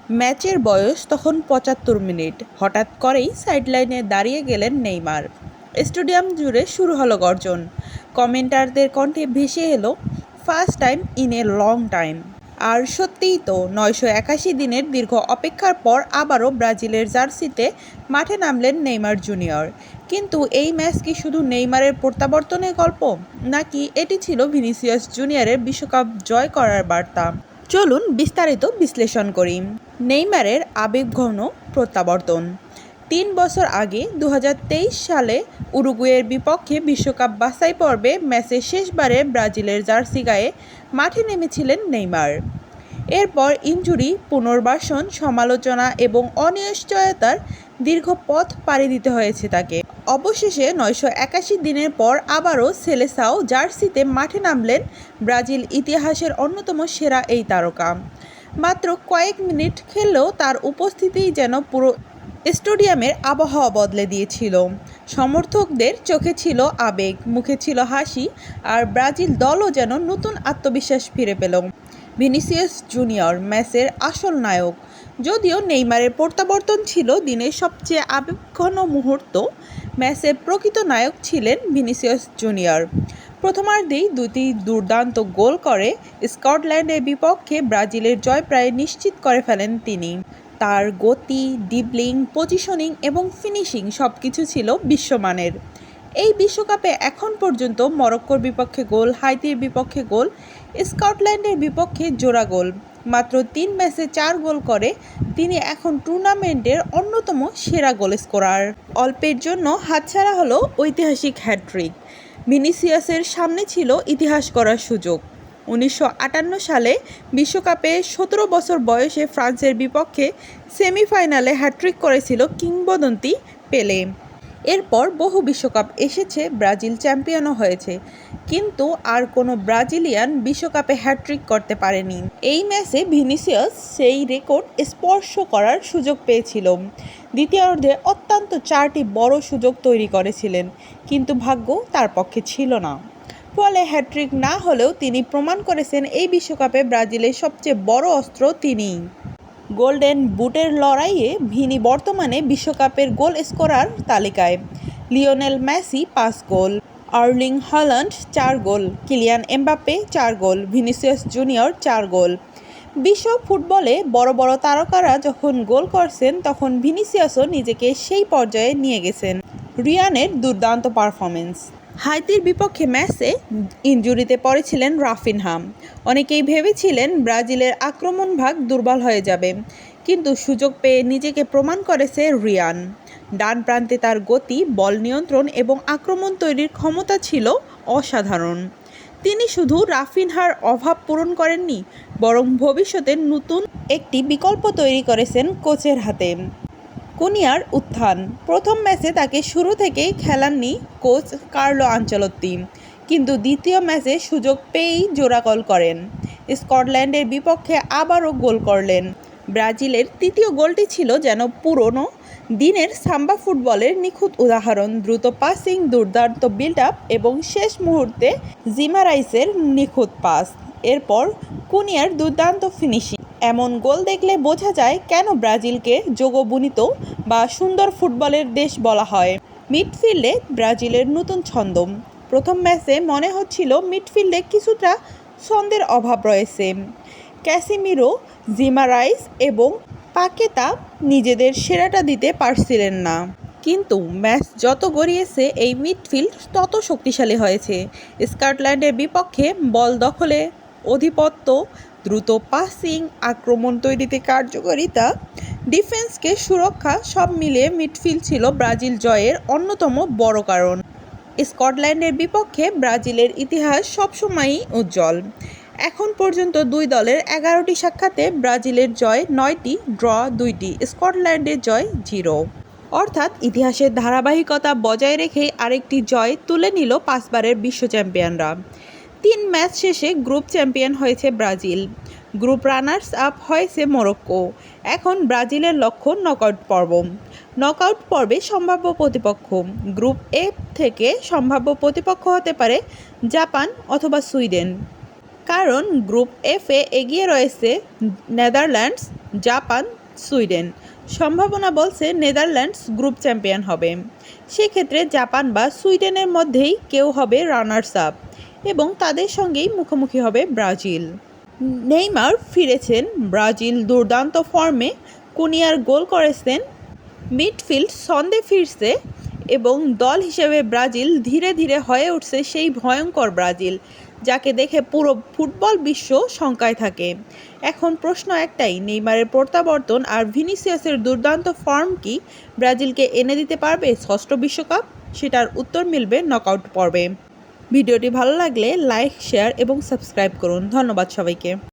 ম্যাচের বয়স তখন ৭৫ মিনিট। হঠাৎ করেই সাইডলাইনে দাঁড়িয়ে গেলেন নেইমার। স্টেডিয়াম জুড়ে শুরু হলো গর্জন। কমেন্টারদের কণ্ঠে ভেসে এলো first time in a long time. আর সত্যিই তো, ৯৮১ দিনের দীর্ঘ অপেক্ষার পর আবারও ব্রাজিলের জার্সিতে মাঠে নামলেন নেইমার জুনিয়র। কিন্তু এই ম্যাচ কি শুধু নেইমারের প্রত্যাবর্তনের গল্প, নাকি এটি ছিল ভিনিসিয়াস জুনিয়রের বিশ্বকাপ জয় করার বার্তা? চলুন বিস্তারিত বিশ্লেষণ করি। নেইমারের আবেগঘন প্রত্যাবর্তন। ৩ বছর আগে ২০২৩ সালে উরুগুয়ের বিপক্ষে বিশ্বকাপ বাছাই পর্বে ম্যাচে শেষবারে ব্রাজিলের জার্সি গায়ে মাঠে নেমেছিলেন নেইমার। এরপর ইনজুরি, পুনর্বাসন, সমালোচনা এবং অনিশ্চয়তার দীর্ঘ পথ পাড়ি দিতে হয়েছে তাকে। অবশেষে ৯৮১ দিনের পর আবারও সেলেসাও জার্সিতে মাঠে নামলেন ব্রাজিল ইতিহাসের অন্যতম সেরা এই তারকা। মাত্র কয়েক মিনিট খেললেও তার উপস্থিতিই যেন পুরো স্টেডিয়ামের আবহাওয়া বদলে দিয়েছিল। সমর্থকদের চোখে ছিল আবেগ, মুখে ছিল হাসি, আর ব্রাজিল দলও যেন নতুন আত্মবিশ্বাস ফিরে পেল। ভিনিসিয়াস জুনিয়র ম্যাচের আসল নায়ক। যদিও নেইমারের প্রত্যাবর্তন ছিল দিনের সবচেয়ে আবেগঘন মুহূর্ত, ম্যাচের প্রকৃত নায়ক ছিলেন ভিনিসিয়াস জুনিয়র। প্রথমার্ধেই দুটি দুর্দান্ত গোল করে স্কটল্যান্ডের বিপক্ষে ব্রাজিলের জয় প্রায় নিশ্চিত করে ফেলেন তিনি। তার গতি, ড্রিবলিং, পজিশনিং এবং ফিনিশিং সবকিছু ছিল বিশ্বমানের। এই বিশ্বকাপে এখন পর্যন্ত মরক্কোর বিপক্ষে গোল, হাইতির বিপক্ষে গোল, স্কটল্যান্ডের বিপক্ষে জোড়া গোল, মাত্র ৩ ম্যাচে ৪ গোল করে তিনি এখন টুর্নামেন্টের অন্যতম সেরা গোল স্কোরার। অল্পের জন্য হাতছাড়া হলো ঐতিহাসিক হ্যাটট্রিক। ভিনিসিয়াসের সামনে ছিল ইতিহাস করার সুযোগ। ১৯৫৮ সালে বিশ্বকাপে ১৭ বছর বয়সে ফ্রান্সের বিপক্ষে সেমিফাইনালে হ্যাটট্রিক করেছিল কিংবদন্তি পেলে। এরপর বহু বিশ্বকাপ এসেছে, ব্রাজিল চ্যাম্পিয়নও হয়েছে, কিন্তু আর কোনো ব্রাজিলিয়ান বিশ্বকাপে হ্যাটট্রিক করতে পারেনি। এই ম্যাচে ভিনিসিয়াস সেই রেকর্ড স্পর্শ করার সুযোগ পেয়েছিল। দ্বিতীয়ার্ধে অত্যন্ত ৪টি বড় সুযোগ তৈরি করেছিলেন, কিন্তু ভাগ্য তার পক্ষে ছিল না। ফলে হ্যাটট্রিক না হলেও তিনি প্রমাণ করেছেন এই বিশ্বকাপে ব্রাজিলের সবচেয়ে বড় অস্ত্র তিনিই। গোল্ডেন বুটের লড়াইয়ে ভিনি বর্তমানে বিশ্বকাপের গোল স্কোরার তালিকায়। লিওনেল মেসি ৫ গোল, আর্লিং হল্যান্ড ৪ গোল, কিলিয়ান এমবাপ্পে ৪ গোল, ভিনিসিয়াস জুনিয়র ৪ গোল। বিশ্ব ফুটবলে বড় বড় তারকারা যখন গোল করছেন, তখন ভিনিসিয়াসও নিজেকে সেই পর্যায়ে নিয়ে গেছেন। রিয়ানের দুর্দান্ত পারফরমেন্স। হাইতির বিপক্ষে ম্যাচে ইনজুরিতে পড়েছিলেন রাফিনহা। অনেকেই ভেবেছিলেন ব্রাজিলের আক্রমণ ভাগ দুর্বল হয়ে যাবে, কিন্তু সুযোগ পেয়ে নিজেকে প্রমাণ করেছে রিয়ান। ডান প্রান্তে তার গতি, বল নিয়ন্ত্রণ এবং আক্রমণ তৈরির ক্ষমতা ছিল অসাধারণ। তিনি শুধু রাফিনহার অভাব পূরণ করেননি, বরং ভবিষ্যতে নতুন একটি বিকল্প তৈরি করেছেন কোচের হাতে। কুনিয়ার উত্থান। প্রথম ম্যাচে তাকে শুরু থেকেই খেলাননি কোচ কার্লো আনচেলত্তি, কিন্তু দ্বিতীয় ম্যাচে সুযোগ পেয়েই জোড়া গোল করেন। স্কটল্যান্ডের বিপক্ষে আবারও গোল করলেন। ব্রাজিলের তৃতীয় গোলটি ছিল যেন পুরনো দিনের সাম্বা ফুটবলের নিখুঁত উদাহরণ। দ্রুত পাসিং, দুর্দান্ত বিল্ড আপ এবং শেষ মুহূর্তে জিমারাইসের নিখুঁত পাস। এরপর কুনিয়ার দুর্দান্ত ফিনিশিং। এমন গোল দেখলে বোঝা যায় কেন ব্রাজিলকে যোগবুনিত বা সুন্দর ফুটবলের দেশ বলা হয়। মিডফিল্ডে ব্রাজিলের নতুন ছন্দ। প্রথম ম্যাচে মনে হচ্ছিল মিডফিল্ডে কিছুটা ছন্দের অভাব রয়েছে। ক্যাসিমিরো, জিমারাইস এবং পাকেতা নিজেদের সেরাটা দিতে পারছিলেন না। কিন্তু ম্যাচ যত গড়িয়েছে এই মিডফিল্ড তত শক্তিশালী হয়েছে। স্কটল্যান্ডের বিপক্ষে বল দখলে আধিপত্য, দ্রুত পাসিং, আক্রমণ তৈরিতে কার্যকারিতা, ডিফেন্সকে সুরক্ষা, সব মিলিয়ে মিডফিল্ড ছিল ব্রাজিল জয়ের অন্যতম বড় কারণ। স্কটল্যান্ডের বিপক্ষে ব্রাজিলের ইতিহাস সবসময়ই উজ্জ্বল। এখন পর্যন্ত দুই দলের ১১টি সাক্ষাতে ব্রাজিলের জয় ৯টি, ড্র ২টি, স্কটল্যান্ডের জয় 0। অর্থাৎ ইতিহাসের ধারাবাহিকতা বজায় রেখেই আরেকটি জয় তুলে নিল ৫ বারের বিশ্ব চ্যাম্পিয়নরা। ৩ ম্যাচ শেষে গ্রুপ চ্যাম্পিয়ন হয়েছে ব্রাজিল, গ্রুপ রানার্স আপ হয়েছে মরক্কো। এখন ব্রাজিলের লক্ষ্য নকআউট পর্ব। নকআউট পর্বে সম্ভাব্য প্রতিপক্ষ। গ্রুপ এ থেকে সম্ভাব্য প্রতিপক্ষ হতে পারে জাপান অথবা সুইডেন, কারণ গ্রুপ এফে এগিয়ে রয়েছে নেদারল্যান্ডস, জাপান, সুইডেন। সম্ভাবনা বলছে নেদারল্যান্ডস গ্রুপ চ্যাম্পিয়ন হবে। সেক্ষেত্রে জাপান বা সুইডেনের মধ্যেই কেউ হবে রানার্স আপ এবং তাদের সঙ্গেই মুখোমুখি হবে ব্রাজিল। নেইমার ফিরেছেন, ব্রাজিল দুর্দান্ত ফর্মে, কুনিয়ার গোল করেছেন, মিডফিল্ড ছন্দে ফিরছে এবং দল হিসেবে ব্রাজিল ধীরে ধীরে হয়ে উঠছে সেই ভয়ঙ্কর ব্রাজিল, যাকে দেখে পুরো ফুটবল বিশ্ব শঙ্কায় থাকে। এখন প্রশ্ন একটাই, নেইমারের প্রত্যাবর্তন আর ভিনিসিয়াসের দুর্দান্ত ফর্ম কি ব্রাজিলকে এনে দিতে পারবে ষষ্ঠ বিশ্বকাপ? সেটার উত্তর মিলবে নকআউট পর্বে। ভিডিওটি ভালো লাগলে লাইক, শেয়ার এবং সাবস্ক্রাইব করুন। ধন্যবাদ সবাইকে।